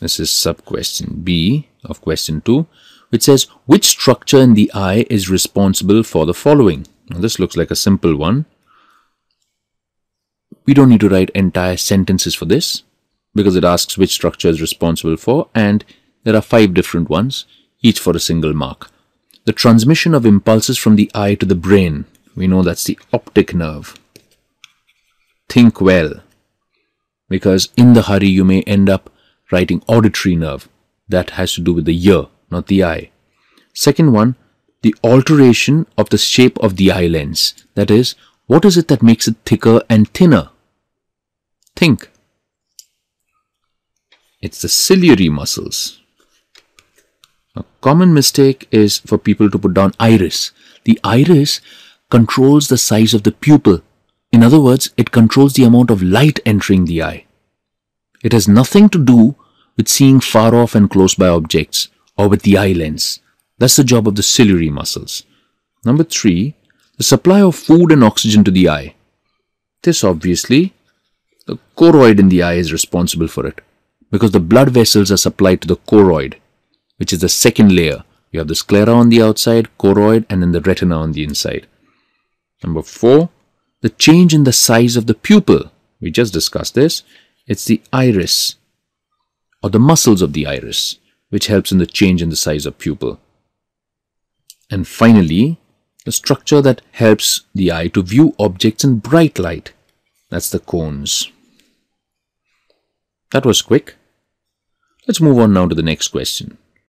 This is sub-question B of question 2, which says, which structure in the eye is responsible for the following? Now, this looks like a simple one. We don't need to write entire sentences for this because it asks which structure is responsible for, and there are 5 different ones, each for a single mark. The transmission of impulses from the eye to the brain. We know that's the optic nerve. Think well, because in the hurry you may end up writing auditory nerve. That has to do with the ear, not the eye. Second one, the alteration of the shape of the eye lens. That is, what is it that makes it thicker and thinner? Think. It's the ciliary muscles. A common mistake is for people to put down iris. The iris controls the size of the pupil. In other words, it controls the amount of light entering the eye. It has nothing to do with seeing far off and close by objects or with the eye lens. That's the job of the ciliary muscles. Number 3, the supply of food and oxygen to the eye. This obviously, the choroid in the eye is responsible for it because the blood vessels are supplied to the choroid, which is the second layer. You have the sclera on the outside, choroid, and then the retina on the inside. Number 4, the change in the size of the pupil. We just discussed this. It's the iris or the muscles of the iris which helps in the change in the size of pupil. And finally, the structure that helps the eye to view objects in bright light. That's the cones. That was quick. Let's move on now to the next question.